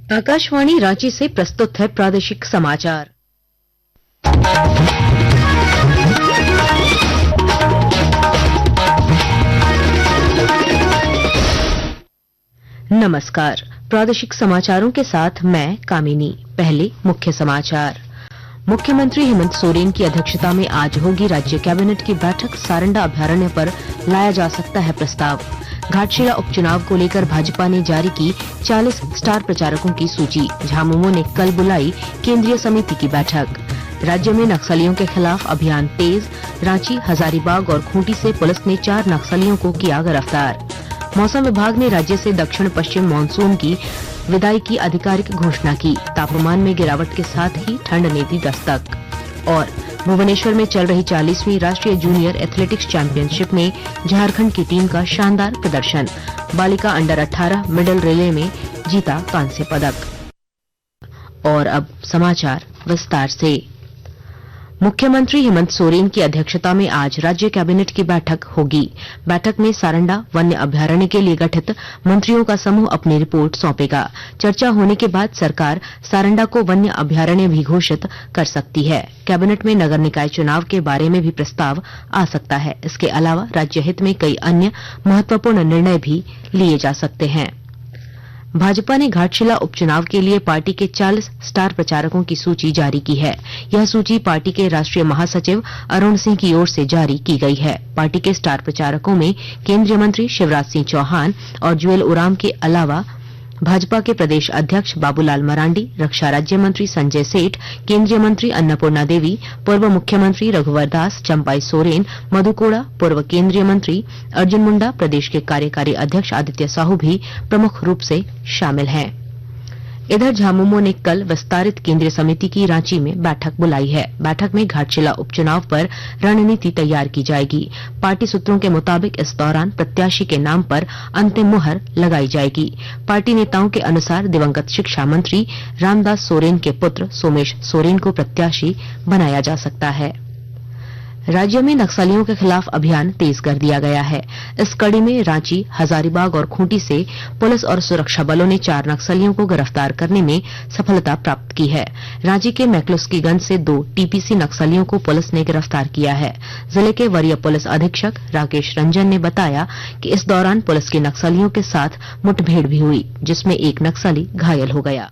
आकाशवाणी रांची से प्रस्तुत है प्रादेशिक समाचार। नमस्कार, प्रादेशिक समाचारों के साथ मैं कामिनी। पहले मुख्य समाचार। मुख्यमंत्री हेमंत सोरेन की अध्यक्षता में आज होगी राज्य कैबिनेट की बैठक। सारंडा अभयारण्य पर लाया जा सकता है प्रस्ताव। घाटशिला उपचुनाव को लेकर भाजपा ने जारी की 40 स्टार प्रचारकों की सूची। झामुमो ने कल बुलाई केंद्रीय समिति की बैठक। राज्य में नक्सलियों के खिलाफ अभियान तेज। रांची, हजारीबाग और खूंटी से पुलिस ने 4 नक्सलियों को किया गिरफ्तार। मौसम विभाग ने राज्य से दक्षिण पश्चिम मानसून की विदाई की आधिकारिक घोषणा की। तापमान में गिरावट के साथ ही ठंड ने दी दस्तक। और भुवनेश्वर में चल रही 40वीं राष्ट्रीय जूनियर एथलेटिक्स चैंपियनशिप में झारखंड की टीम का शानदार प्रदर्शन। बालिका अंडर 18 मिडल रिले में जीता कांस्य पदक। और अब समाचार विस्तार से। मुख्यमंत्री हेमंत सोरेन की अध्यक्षता में आज राज्य कैबिनेट की बैठक होगी। बैठक में सारंडा वन्य अभयारण्य के लिए गठित मंत्रियों का समूह अपनी रिपोर्ट सौंपेगा। चर्चा होने के बाद सरकार सारंडा को वन्य अभयारण्य भी घोषित कर सकती है। कैबिनेट में नगर निकाय चुनाव के बारे में भी प्रस्ताव आ सकता है। इसके अलावा राज्य हित में कई अन्य महत्वपूर्ण निर्णय भी लिए जा सकते हैं। भाजपा ने घाटशिला उपचुनाव के लिए पार्टी के 40 स्टार प्रचारकों की सूची जारी की है। यह सूची पार्टी के राष्ट्रीय महासचिव अरुण सिंह की ओर से जारी की गई है। पार्टी के स्टार प्रचारकों में केंद्रीय मंत्री शिवराज सिंह चौहान और जुएल ओराम के अलावा भाजपा के प्रदेश अध्यक्ष बाबूलाल मरांडी, रक्षा राज्य मंत्री संजय सेठ, केंद्रीय मंत्री अन्नपूर्णा देवी, पूर्व मुख्यमंत्री रघुवर दास, चंपाई सोरेन, मधु कोड़ा, पूर्व केंद्रीय मंत्री अर्जुन मुंडा, प्रदेश के कार्यकारी अध्यक्ष आदित्य साहू भी प्रमुख रूप से शामिल हैं। इधर झामुमो ने कल विस्तारित केंद्रीय समिति की रांची में बैठक बुलाई है। बैठक में घाटशिला उपचुनाव पर रणनीति तैयार की जाएगी। पार्टी सूत्रों के मुताबिक इस दौरान प्रत्याशी के नाम पर अंतिम मुहर लगाई जाएगी। पार्टी नेताओं के अनुसार दिवंगत शिक्षा मंत्री रामदास सोरेन के पुत्र सोमेश सोरेन को प्रत्याशी बनाया जा सकता है। राज्य में नक्सलियों के खिलाफ अभियान तेज कर दिया गया है। इस कड़ी में रांची, हजारीबाग और खूंटी से पुलिस और सुरक्षा बलों ने 4 नक्सलियों को गिरफ्तार करने में सफलता प्राप्त की है। रांची के मैक्लुस्कीगंज से 2 टीपीसी नक्सलियों को पुलिस ने गिरफ्तार किया है। जिले के वरीय पुलिस अधीक्षक राकेश रंजन ने बताया कि इस दौरान पुलिस की नक्सलियों के साथ मुठभेड़ भी हुई, जिसमें एक नक्सली घायल हो गया।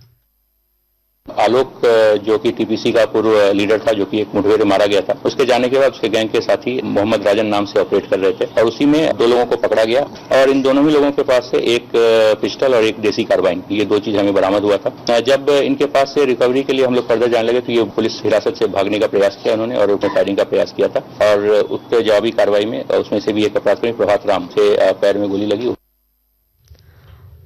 आलोक जो कि टीपीसी का पूर्व लीडर था, जो कि एक मुठभेड़ में मारा गया था, उसके जाने के बाद उसके गैंग के साथी मोहम्मद राजन नाम से ऑपरेट कर रहे थे और उसी में 2 लोगों को पकड़ा गया और इन दोनों ही लोगों के पास से एक पिस्टल और एक देसी कार्बाइन, ये 2 चीज हमें बरामद हुआ था। जब इनके पास से रिकवरी के लिए हम लोग फर्दर जाने लगे तो ये पुलिस हिरासत से भागने का प्रयास किया उन्होंने और उसमें फायरिंग का प्रयास किया था और उसके जवाबी कार्रवाई में उसमें से भी एक अपराधी प्रभात राम से पैर में गोली लगी।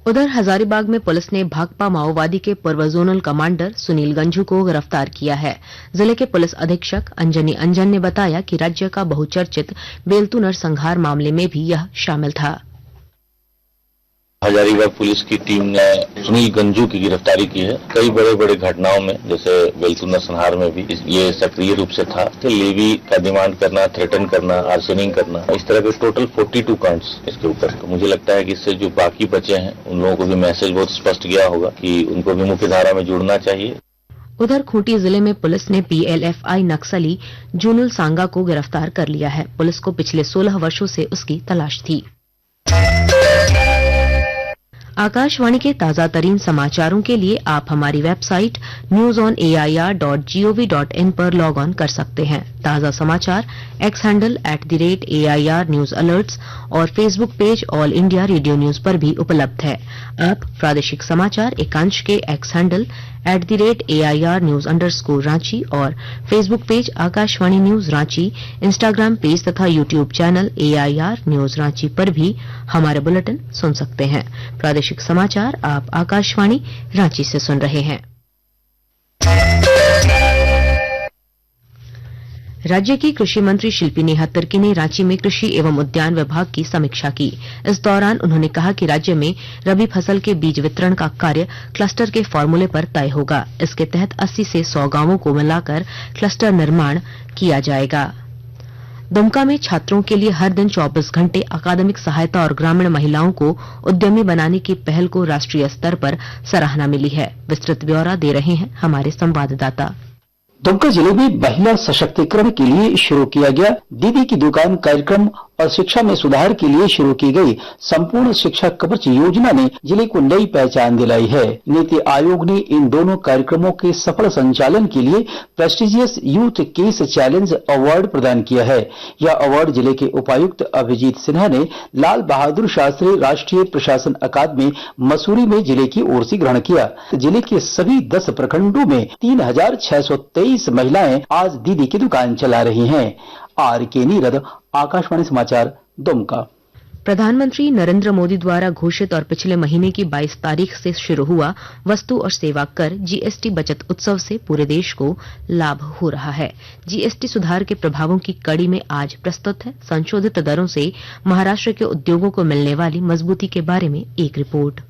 उधर हजारीबाग में पुलिस ने भाकपा माओवादी के पूर्व जोनल कमांडर सुनील गंझू को गिरफ्तार किया है। जिले के पुलिस अधीक्षक अंजनी अंजन ने बताया कि राज्य का बहुचर्चित बेलतू नरसंहार मामले में भी यह शामिल था। हजारीबाग पुलिस की टीम ने सुनील गंजू की गिरफ्तारी की है। कई बड़े बड़े घटनाओं में, जैसे बेलतू नरसंहार में भी ये सक्रिय रूप से था। लेवी का डिमांड करना, थ्रेटन करना, आर्सनिंग करना, इस तरह के टोटल 42 काउंट्स इसके ऊपर। तो मुझे लगता है कि इससे जो बाकी बचे हैं उन लोगों को भी मैसेज बहुत स्पष्ट गया होगा कि उनको भी मुख्य धारा में जुड़ना चाहिए। उधर खूंटी जिले में पुलिस ने पीएलएफआई नक्सली जूनुल सांगा को गिरफ्तार कर लिया है। पुलिस को पिछले 16 वर्षों से उसकी तलाश थी। आकाशवाणी के ताजा तरीन समाचारों के लिए आप हमारी वेबसाइट newsonair.gov.in पर लॉग ऑन कर सकते हैं। ताजा समाचार X handle @AIR news alerts और Facebook page All India Radio news पर भी उपलब्ध है। आप प्रादेशिक समाचार एकांश के X handle @AIR news _Ranchi और Facebook page Akashvani news Ranchi, Instagram page तथा YouTube channel AIR news Ranchi पर भी हमारे बुलेटिन सुन सकते हैं। प्रादेशिक समाचार आप आकाशवाणी रांची से सुन रहे हैं। राज्य की कृषि मंत्री शिल्पी नेहा तिर्की ने रांची में कृषि एवं उद्यान विभाग की समीक्षा की। इस दौरान उन्होंने कहा कि राज्य में रबी फसल के बीज वितरण का कार्य क्लस्टर के फॉर्मूले पर तय होगा। इसके तहत 80 से 100 गांवों को मिलाकर क्लस्टर निर्माण किया जाएगा। दुमका में छात्रों के लिए हर दिन 24 घंटे अकादमिक सहायता और ग्रामीण महिलाओं को उद्यमी बनाने की पहल को राष्ट्रीय स्तर पर सराहना मिली है। विस्तृत ब्यौरा दे रहे हैं हमारे संवाददाता। दुमका जिले में महिला सशक्तिकरण के लिए शुरू किया गया दीदी की दुकान कार्यक्रम और शिक्षा में सुधार के लिए शुरू की गई संपूर्ण शिक्षा कवच योजना ने जिले को नई पहचान दिलाई है। नीति आयोग ने इन दोनों कार्यक्रमों के सफल संचालन के लिए prestigious youth case challenge award प्रदान किया है। यह अवार्ड जिले के उपायुक्त अभिजीत सिन्हा ने लाल बहादुर शास्त्री राष्ट्रीय प्रशासन अकादमी मसूरी में जिले की ओर से ग्रहण किया। जिले के सभी 10 प्रखंडों में 3623 महिलाएं आज दीदी की दुकान चला रही हैं। आर.के. नीरद, आकाशवाणी समाचार, दुमका। प्रधानमंत्री नरेंद्र मोदी द्वारा घोषित और पिछले महीने की 22 तारीख से शुरू हुआ वस्तु और सेवा कर जीएसटी बचत उत्सव से पूरे देश को लाभ हो रहा है। जीएसटी सुधार के प्रभावों की कड़ी में आज प्रस्तुत है संशोधित दरों से महाराष्ट्र के उद्योगों को मिलने वाली मजबूती के बारे में एक रिपोर्ट।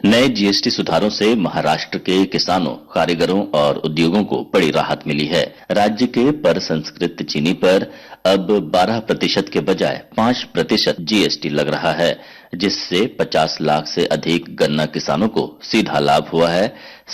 नए जीएसटी सुधारों से महाराष्ट्र के किसानों, कारीगरों और उद्योगों को बड़ी राहत मिली है। राज्य के प्रसंस्कृत चीनी पर अब 12% के बजाय 5% जीएसटी लग रहा है, जिससे 50 लाख से अधिक गन्ना किसानों को सीधा लाभ हुआ है।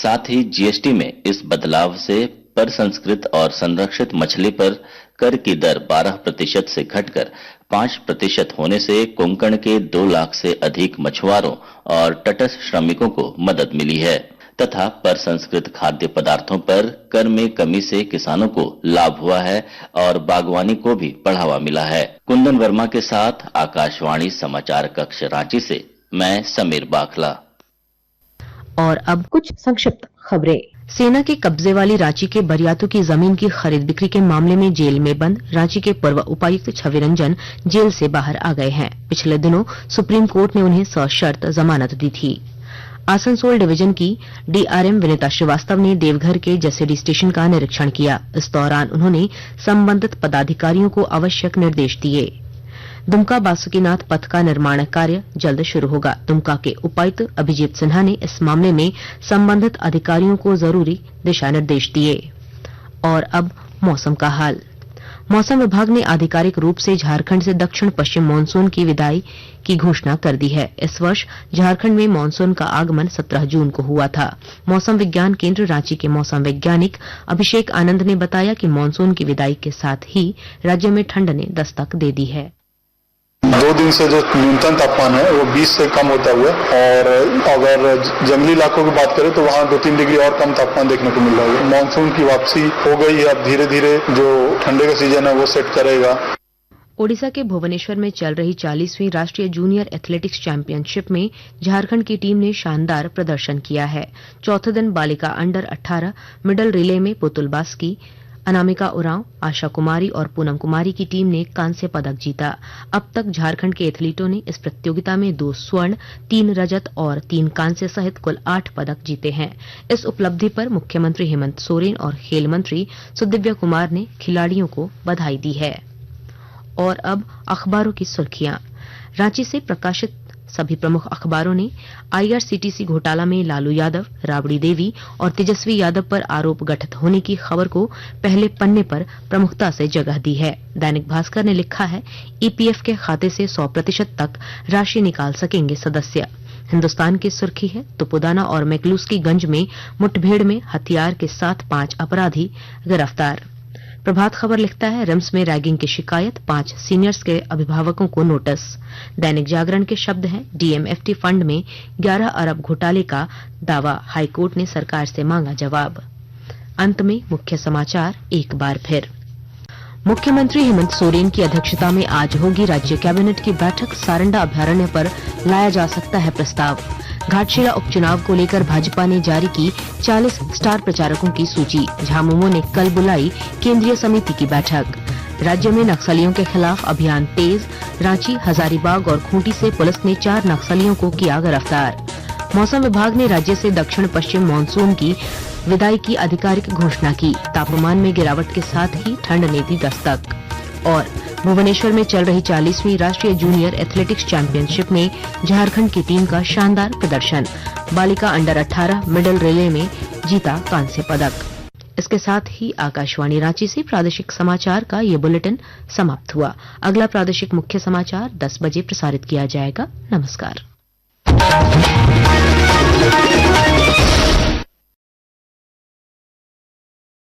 साथ ही जीएसटी में इस बदलाव से प्रसंस्कृत और संरक्षित मछली पर कर की दर 12% से घटकर 5% होने से कोंकण के 2 लाख से अधिक मछुआरों और तटस्थ श्रमिकों को मदद मिली है तथा प्रसंस्कृत खाद्य पदार्थों पर कर में कमी से किसानों को लाभ हुआ है और बागवानी को भी बढ़ावा मिला है। कुंदन वर्मा के साथ आकाशवाणी समाचार कक्ष रांची से मैं समीर बाखला। और अब कुछ संक्षिप्त खबरें। सेना के कब्जे वाली रांची के बरियातू की जमीन की खरीद बिक्री के मामले में जेल में बंद रांची के पूर्व उपायुक्त छवि रंजन जेल से बाहर आ गए हैं। पिछले दिनों सुप्रीम कोर्ट ने उन्हें सशर्त जमानत दी थी। आसनसोल डिवीजन की डीआरएम विनीता श्रीवास्तव ने देवघर के जसेडी स्टेशन का निरीक्षण किया। इस दौरान उन्होंने संबंधित पदाधिकारियों को आवश्यक निर्देश दिए। दुमका बासुकीनाथ पथ का निर्माण कार्य जल्द शुरू होगा। दुमका के उपायुक्त अभिजीत सिन्हा ने इस मामले में संबंधित अधिकारियों को जरूरी दिशा निर्देश दिए। और अब मौसम का हाल। मौसम विभाग ने आधिकारिक रूप से झारखंड से दक्षिण पश्चिम मानसून की विदाई की घोषणा कर दी है। इस वर्ष झारखंड में मानसून का आगमन 17 जून को हुआ था। मौसम विज्ञान केंद्र रांची के मौसम वैज्ञानिक अभिषेक आनंद ने बताया कि मानसून की विदाई के साथ ही राज्य में ठंड ने दस्तक दे दी है। 2 दिन से जो न्यूनतम तापमान है वो 20 से कम होता हुआ और अगर जंगली इलाकों की बात करें तो वहाँ 2-3 डिग्री और कम तापमान देखने को मिल रहा है। मानसून की वापसी हो गई है। अब धीरे धीरे जो ठंडे का सीजन है वो सेट करेगा। ओडिशा के भुवनेश्वर में चल रही 40वीं राष्ट्रीय जूनियर एथलेटिक्स चैंपियनशिप में झारखंड की टीम ने शानदार प्रदर्शन किया है। चौथे दिन बालिका अंडर 18 मिडल रिले में पुतुल बास्की, अनामिका उरांव, आशा कुमारी और पूनम कुमारी की टीम ने कांस्य पदक जीता। अब तक झारखंड के एथलीटों ने इस प्रतियोगिता में 2 स्वर्ण, 3 रजत और 3 कांस्य सहित कुल 8 पदक जीते हैं। इस उपलब्धि पर मुख्यमंत्री हेमंत सोरेन और खेल मंत्री सुदिव्या कुमार ने खिलाड़ियों को बधाई दी है। और अब अखबारों की सुर्खियां। रांची से प्रकाशित सभी प्रमुख अखबारों ने आईआरसीटीसी घोटाला में लालू यादव, राबड़ी देवी और तेजस्वी यादव पर आरोप गठित होने की खबर को पहले पन्ने पर प्रमुखता से जगह दी है। दैनिक भास्कर ने लिखा है, ईपीएफ के खाते से 100% तक राशि निकाल सकेंगे सदस्य। हिन्दुस्तान की सुर्खी है, तुपुदाना और मैकलुस्कीगंज में मुठभेड़ में हथियार के साथ 5 अपराधी गिरफ्तार। प्रभात खबर लिखता है, रिम्स में रैगिंग की शिकायत, 5 सीनियर्स के अभिभावकों को नोटिस। दैनिक जागरण के शब्द हैं, डीएमएफटी फंड में 11 अरब घोटाले का दावा, हाईकोर्ट ने सरकार से मांगा जवाब। अंत में मुख्य समाचार एक बार फिर। मुख्यमंत्री हेमंत सोरेन की अध्यक्षता में आज होगी राज्य कैबिनेट की बैठक। सारंडा अभ्यारण्य पर लाया जा सकता है प्रस्ताव। घाटशिला उपचुनाव को लेकर भाजपा ने जारी की 40 स्टार प्रचारकों की सूची। झामुमो ने कल बुलाई केंद्रीय समिति की बैठक। राज्य में नक्सलियों के खिलाफ अभियान तेज। रांची, हजारीबाग और खूंटी से पुलिस ने 4 नक्सलियों को किया गिरफ्तार। मौसम विभाग ने राज्य से दक्षिण पश्चिम मानसून की विदाई की आधिकारिक घोषणा की। तापमान में गिरावट के साथ ही ठंड ने दी दस्तक। और भुवनेश्वर में चल रही 40वीं राष्ट्रीय जूनियर एथलेटिक्स चैंपियनशिप में झारखंड की टीम का शानदार प्रदर्शन। बालिका अंडर 18 मिडल रिले में जीता कांस्य पदक। इसके साथ ही आकाशवाणी रांची से प्रादेशिक समाचार का ये बुलेटिन समाप्त हुआ। अगला प्रादेशिक मुख्य समाचार 10 बजे प्रसारित किया जाएगा। नमस्कार।